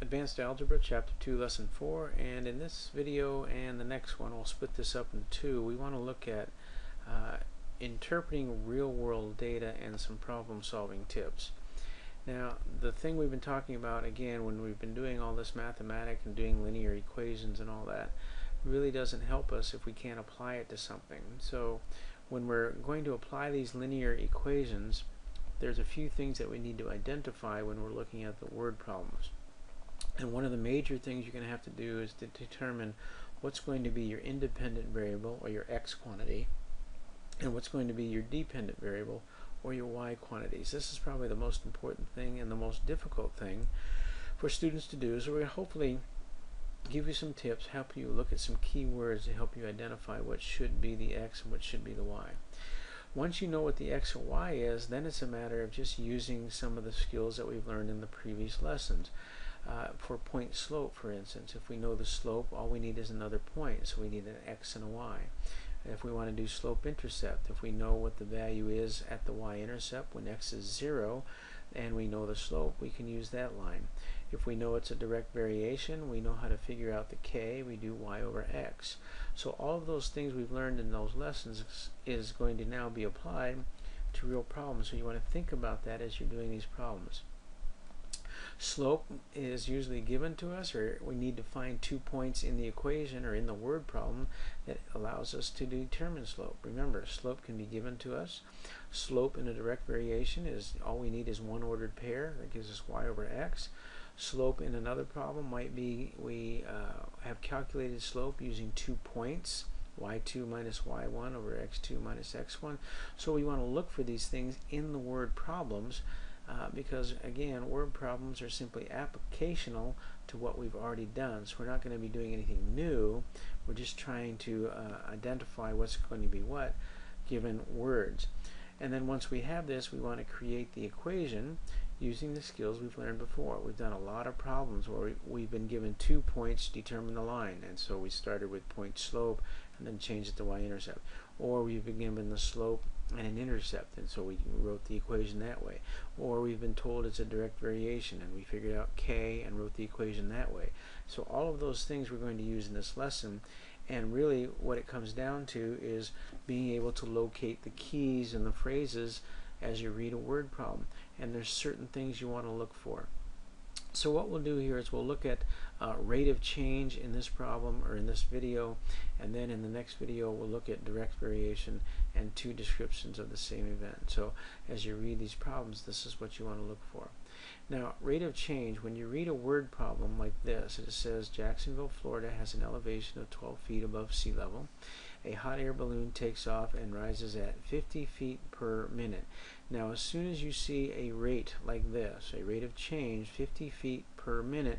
Advanced Algebra, Chapter 2, Lesson 4, and in this video and the next one, we'll split this up in two. We want to look at interpreting real-world data and some problem-solving tips. Now, the thing we've been talking about, again, when we've been doing all this mathematics and doing linear equations and all that, really doesn't help us if we can't apply it to something. So, when we're going to apply these linear equations, there's a few things that we need to identify when we're looking at the word problems. And one of the major things you're going to have to do is to determine what's going to be your independent variable, or your x quantity, and what's going to be your dependent variable, or your y quantities. This is probably the most important thing and the most difficult thing for students to do. So we're going to hopefully give you some tips, help you look at some keywords to help you identify what should be the x and what should be the y. Once you know what the x or y is, then it's a matter of just using some of the skills that we've learned in the previous lessons. For point slope, for instance, if we know the slope, all we need is another point, so we need an x and a y. If we want to do slope intercept, if we know what the value is at the y-intercept when x is 0 and we know the slope, we can use that line. If we know it's a direct variation, we know how to figure out the k, we do y over x. So all of those things we've learned in those lessons is going to now be applied to real problems. So you want to think about that as you're doing these problems. Slope is usually given to us, or we need to find 2 points in the equation or in the word problem that allows us to determine slope. Remember, slope can be given to us. Slope in a direct variation is all we need is one ordered pair that gives us y over x. Slope in another problem might be we have calculated slope using 2 points, y2 minus y1 over x2 minus x1. So we want to look for these things in the word problems. Because again, word problems are simply applicational to what we've already done. So we're not going to be doing anything new. We're just trying to identify what's going to be what given words. And then once we have this, we want to create the equation using the skills we've learned before. We've done a lot of problems where we've been given 2 points to determine the line, and so we started with point slope and then changed it to y-intercept. Or we've been given the slope and an intercept, and so we wrote the equation that way. Or we've been told it's a direct variation and we figured out k and wrote the equation that way. So all of those things we're going to use in this lesson, and really what it comes down to is being able to locate the keys and the phrases as you read a word problem. And there's certain things you want to look for. So what we'll do here is we'll look at rate of change in this problem or in this video, and then in the next video we'll look at direct variation and 2 descriptions of the same event. So as you read these problems, this is what you want to look for. Now, rate of change, when you read a word problem like this, it says Jacksonville, Florida has an elevation of 12 feet above sea level. A hot air balloon takes off and rises at 50 feet per minute. Now, as soon as you see a rate like this, a rate of change, 50 feet per minute,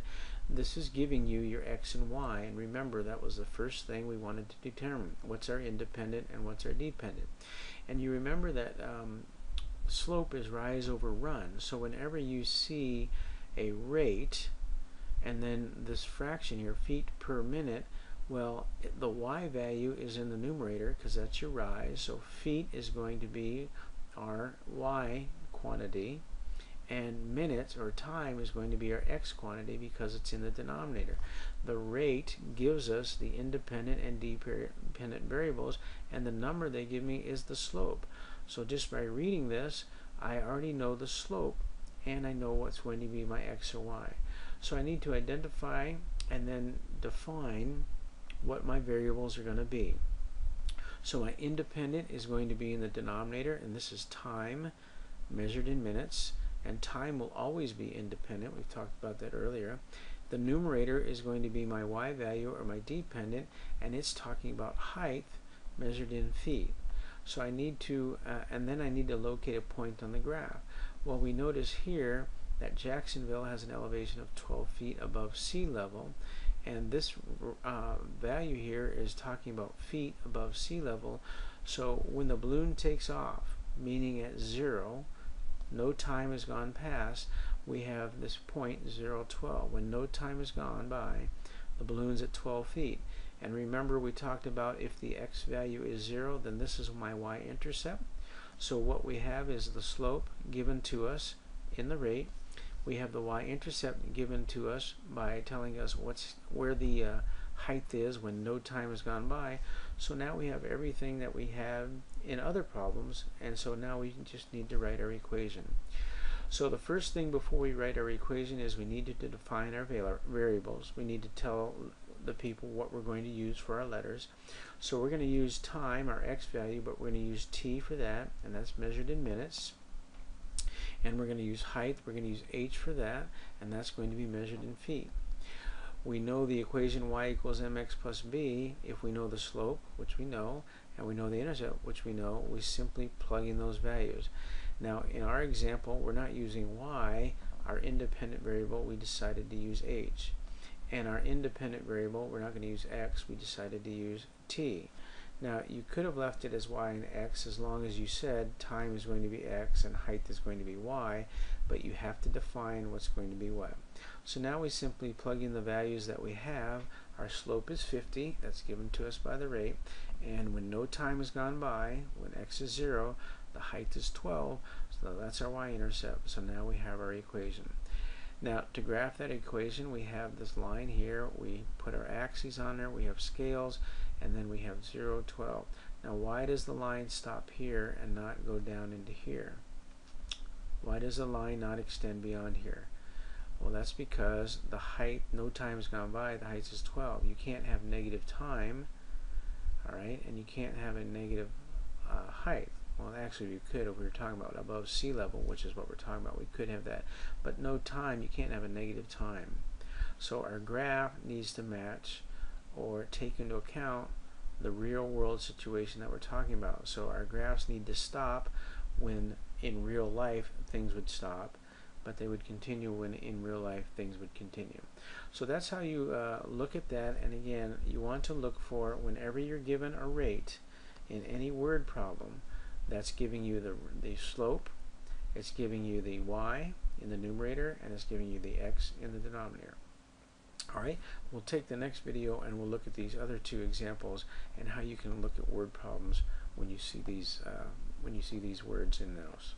this is giving you your x and y. And remember, that was the first thing we wanted to determine. What's our independent and what's our dependent? And you remember that slope is rise over run. So whenever you see a rate and then this fraction here, feet per minute, well, the y value is in the numerator because that's your rise. So feet is going to be our y quantity, and minutes or time is going to be our x quantity because it's in the denominator. The rate gives us the independent and dependent variables, and the number they give me is the slope. So just by reading this, I already know the slope and I know what's going to be my x or y. So I need to identify and then define what my variables are going to be. So my independent is going to be in the denominator, and this is time measured in minutes, and time will always be independent. We've talked about that earlier. The numerator is going to be my y value or my dependent, and it's talking about height measured in feet. So I need to, and then I need to locate a point on the graph. Well, we notice here that Jacksonville has an elevation of 12 feet above sea level, and this value here is talking about feet above sea level. So when the balloon takes off, meaning at 0, no time has gone past, we have this point 0, 12. When no time has gone by, the balloon's at 12 feet. And remember, we talked about if the x value is 0, then this is my y-intercept. So what we have is the slope given to us in the rate We have the y-intercept given to us by telling us where the height is when no time has gone by. So now we have everything that we have in other problems, and so now we just need to write our equation. So the first thing before we write our equation is we need to define our variables. We need to tell the people what we're going to use for our letters. So we're going to use time, our x value, but we're going to use t for that, and that's measured in minutes. And we're going to use height, we're going to use h for that, and that's going to be measured in feet. We know the equation y equals mx plus b. If we know the slope, which we know, and we know the intercept, which we know, we simply plug in those values. Now in our example, we're not using y, our independent variable, we decided to use h. And our independent variable, we're not going to use x, we decided to use t. Now you could have left it as y and x as long as you said time is going to be x and height is going to be y, but you have to define what's going to be what. So now we simply plug in the values that we have. Our slope is 50, that's given to us by the rate, and when no time has gone by, when x is 0, the height is 12, so that's our y-intercept. So now we have our equation. Now to graph that equation, we have this line here, we put our axes on there, we have scales, and then we have 0, 12. Now why does the line stop here and not go down into here? Why does the line not extend beyond here? Well, that's because the height, no time has gone by, the height is 12. You can't have negative time, alright, and you can't have a negative height. Well, actually we could if we were talking about above sea level, which is what we're talking about. We could have that. But no time, you can't have a negative time. So our graph needs to match or take into account the real world situation that we're talking about. So our graphs need to stop when in real life things would stop, but they would continue when in real life things would continue. So that's how you look at that. And again, you want to look for, whenever you're given a rate in any word problem, that's giving you the slope, it's giving you the y in the numerator, and it's giving you the x in the denominator. Alright, we'll take the next video and we'll look at these other two examples and how you can look at word problems when you see these words in those.